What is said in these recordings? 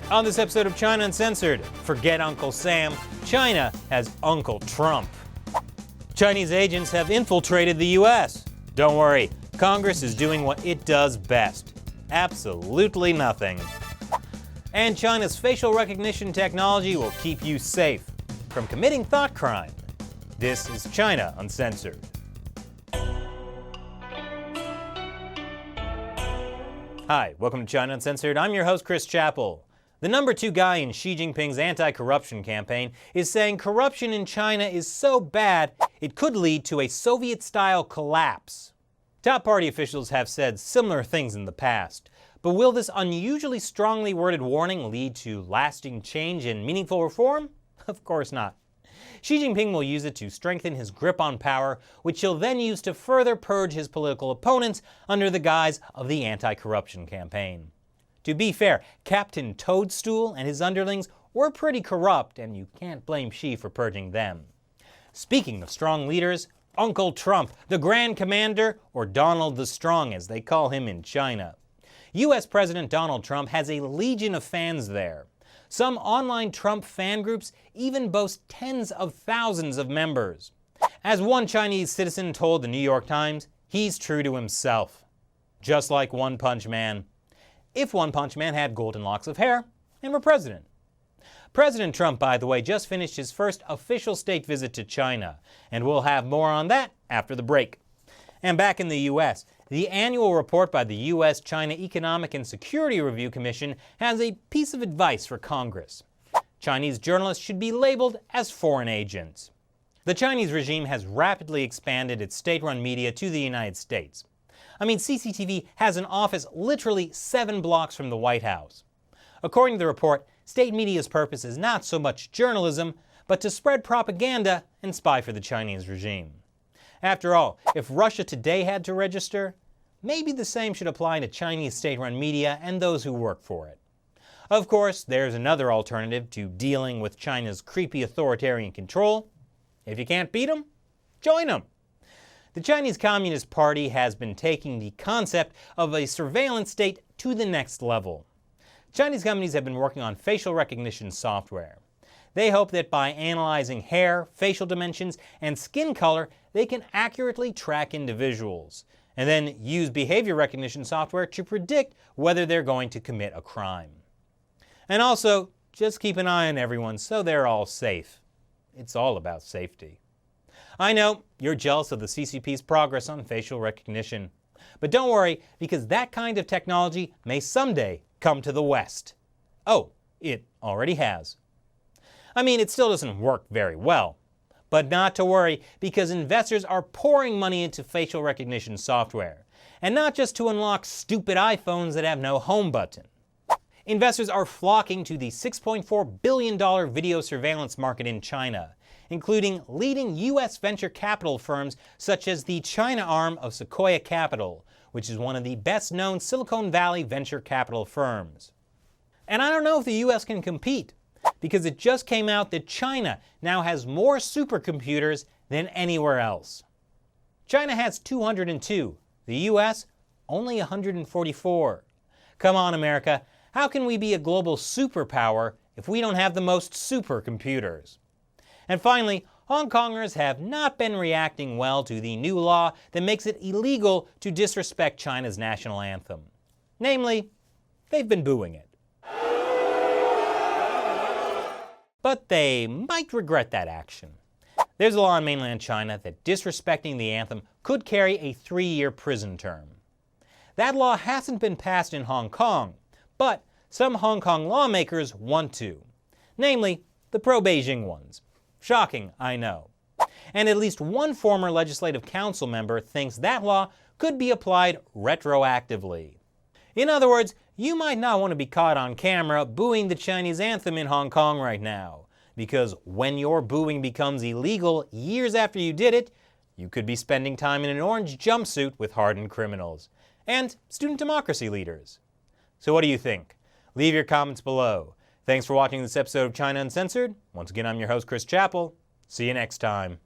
On this episode of China Uncensored, forget Uncle Sam, China has Uncle Trump. Chinese agents have infiltrated the U.S. Don't worry, Congress is doing what it does best. Absolutely nothing. And China's facial recognition technology will keep you safe from committing thought crime. This is China Uncensored. Hi, welcome to China Uncensored. I'm your host, Chris Chappell. The number 2 guy in Xi Jinping's anti-corruption campaign is saying corruption in China is so bad it could lead to a Soviet-style collapse. Top party officials have said similar things in the past, but will this unusually strongly worded warning lead to lasting change and meaningful reform? Of course not. Xi Jinping will use it to strengthen his grip on power, which he'll then use to further purge his political opponents under the guise of the anti-corruption campaign. To be fair, Captain Toadstool and his underlings were pretty corrupt, and you can't blame Xi for purging them. Speaking of strong leaders, Uncle Trump, the Grand Commander, or Donald the Strong as they call him in China. U.S. President Donald Trump has a legion of fans there. Some online Trump fan groups even boast tens of thousands of members. As one Chinese citizen told the New York Times, he's true to himself. Just like One Punch Man. If One Punch Man had golden locks of hair and were president. President Trump, by the way, just finished his first official state visit to China, and we'll have more on that after the break. And back in the U.S., the annual report by the U.S.-China Economic and Security Review Commission has a piece of advice for Congress. Chinese journalists should be labeled as foreign agents. The Chinese regime has rapidly expanded its state-run media to the United States. CCTV has an office literally 7 blocks from the White House. According to the report, state media's purpose is not so much journalism, but to spread propaganda and spy for the Chinese regime. After all, if Russia Today had to register, maybe the same should apply to Chinese state-run media and those who work for it. Of course, there's another alternative to dealing with China's creepy authoritarian control. If you can't beat them, join them. The Chinese Communist Party has been taking the concept of a surveillance state to the next level. Chinese companies have been working on facial recognition software. They hope that by analyzing hair, facial dimensions, and skin color, they can accurately track individuals, and then use behavior recognition software to predict whether they're going to commit a crime. And also, just keep an eye on everyone so they're all safe. It's all about safety. I know, you're jealous of the CCP's progress on facial recognition. But don't worry, because that kind of technology may someday come to the West. Oh, it already has. It still doesn't work very well. But not to worry, because investors are pouring money into facial recognition software. And not just to unlock stupid iPhones that have no home button. Investors are flocking to the $6.4 billion video surveillance market in China, including leading U.S. venture capital firms such as the China arm of Sequoia Capital, which is one of the best-known Silicon Valley venture capital firms. And I don't know if the U.S. can compete, because it just came out that China now has more supercomputers than anywhere else. China has 202, the U.S. only 144. Come on, America, how can we be a global superpower if we don't have the most supercomputers? And finally, Hong Kongers have not been reacting well to the new law that makes it illegal to disrespect China's national anthem. Namely, they've been booing it. But they might regret that action. There's a law in mainland China that disrespecting the anthem could carry a 3-year prison term. That law hasn't been passed in Hong Kong, but some Hong Kong lawmakers want to. Namely, the pro-Beijing ones. Shocking, I know. And at least one former legislative council member thinks that law could be applied retroactively. In other words, you might not want to be caught on camera booing the Chinese anthem in Hong Kong right now, because when your booing becomes illegal years after you did it, you could be spending time in an orange jumpsuit with hardened criminals and student democracy leaders. So what do you think? Leave your comments below. Thanks for watching this episode of China Uncensored. Once again, I'm your host, Chris Chappell. See you next time.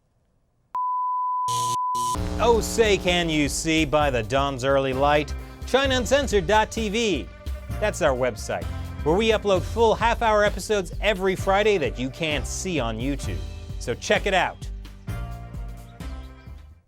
Oh, say can you see by the dawn's early light? ChinaUncensored.tv. That's our website. where we upload full half-hour episodes every Friday that you can't see on YouTube. So check it out.